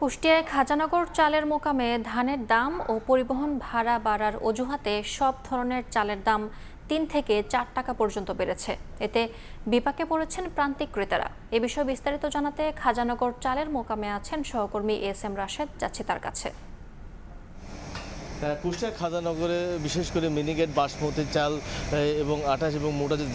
কুষ্টিয়ায় খাজানগর চালের মোকামে ধানের দাম ও পরিবহন ভাড়া বাড়ার অজুহাতে সব ধরনের চালের দাম ৩ থেকে ৪ টাকা পর্যন্ত বেড়েছে। এতে বিপাকে পড়েছেন প্রান্তিক ক্রেতারা। এ বিষয়ে বিস্তারিত জানাতে খাজানগর চালের মোকামে আছেন সহকর্মী এস.এম. রাশেদ, যাচ্ছি তার কাছে। কুষ্টিয়া খাজানগরে বিশেষ করে মিনিকেট বাসমতি চাল এবং আটাশ এবং মোটা যে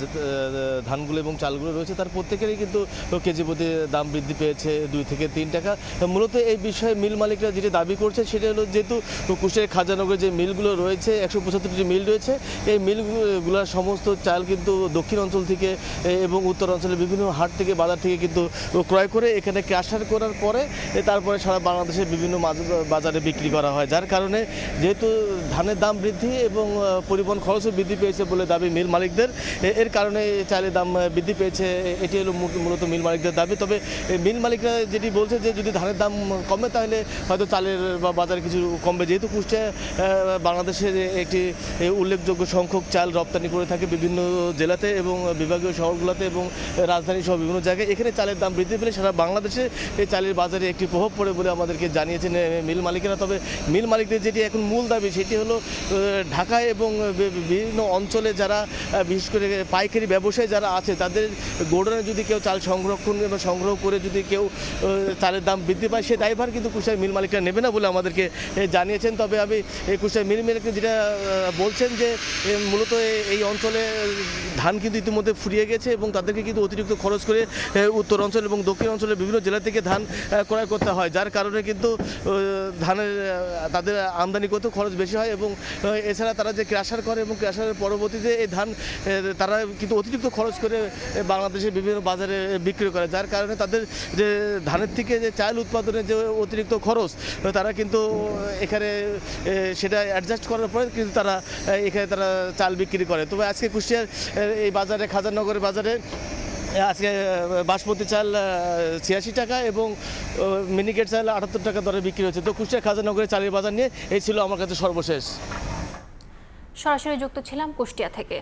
ধানগুলো এবং চালগুলো রয়েছে তার প্রত্যেকেরই কিন্তু কেজি প্রতি দাম বৃদ্ধি পেয়েছে 2 থেকে 3 টাকা। মূলত এই বিষয়ে মিল মালিকরা যেটি দাবি করছে সেটা হলো, যেহেতু কুষ্টিয়া খাজানগরে যে মিলগুলো রয়েছে 175টি মিল রয়েছে, এই মিলগুলোর সমস্ত চাল কিন্তু দক্ষিণ অঞ্চল থেকে এবং উত্তর অঞ্চলের বিভিন্ন হাট থেকে বাজার থেকে কিন্তু ক্রয় করে এখানে ক্রাশার করার পরে তারপরে সারা বাংলাদেশের বিভিন্ন বাজারে বিক্রি করা হয়, যার কারণে যেহেতু ধানের দাম বৃদ্ধি এবং পরিবহন খরচও বৃদ্ধি পেয়েছে বলে দাবি মিল মালিকদের। এর কারণে চালের দাম বৃদ্ধি পেয়েছে, এটি হলো মূলত মিল মালিকদের দাবি। তবে মিল মালিকরা যেটি বলছে যে যদি ধানের দাম কমে তাহলে হয়তো চালের বা বাজারে কিছু কমবে, যেহেতু কুষ্টিয়া বাংলাদেশের একটি উল্লেখযোগ্য সংখ্যক চাল রপ্তানি করে থাকে বিভিন্ন জেলাতে এবং বিভাগীয় শহরগুলোতে এবং রাজধানী সহ বিভিন্ন জায়গায়। এখানে চালের দাম বৃদ্ধি পেলে সারা বাংলাদেশে এই চালের বাজারে একটি প্রভাব পড়ে বলে আমাদেরকে জানিয়েছেন মিল মালিকেরা। তবে মিল মালিকদের যেটি এখন মূল দাবি সেটি হলো ঢাকায় এবং বিভিন্ন অঞ্চলে যারা বিশেষ করে পাইকারি ব্যবসায়ী যারা আছে তাদের গোডাউনে যদি কেউ চাল সংগ্রহ করে যদি কেউ চালের দাম বৃদ্ধি পায়, সে দায়ভার কিন্তু কুষ্টিয়ার মিল মালিকরা নেবে না বলে আমাদেরকে জানিয়েছেন। তবে আমি এই কুষ্টিয়ার মিল মালিকরা যেটা বলছেন যে মূলত এই অঞ্চলে ধান কিন্তু ইতিমধ্যে ফুরিয়ে গেছে এবং তাদেরকে কিন্তু অতিরিক্ত খরচ করে উত্তর অঞ্চল এবং দক্ষিণ অঞ্চলের বিভিন্ন জেলা থেকে ধান ক্রয় করতে হয়, যার কারণে কিন্তু ধানের তাদের আমদানি করতে খরচ বেশি হয় এবং এছাড়া তারা যে ক্রাশার করে এবং ক্রাশারের পরবর্তীতে এই ধান তারা কিন্তু অতিরিক্ত খরচ করে বাংলাদেশের বিভিন্ন বাজারে বিক্রি করে, যার কারণে তাদের যে ধানের থেকে যে চাল উৎপাদনের যে অতিরিক্ত খরচ তারা কিন্তু এখানে সেটা অ্যাডজাস্ট করার পরে কিন্তু তারা এখানে তারা চাল বিক্রি করে। তবে আজকে কুষ্টিয়ার এই বাজারে খাজানগরের বাজারে আজকে বাসমতি চাল 86 টাকা এবং মিনিকেট চাল 78 টাকা দরে বিক্রি হচ্ছে। তো কুষ্টিয়া খাজানগরের চালের বাজার নিয়ে এই ছিল আমার কাছে সর্বশেষ। সরাসরি যুক্ত ছিলাম কুষ্টিয়া থেকে।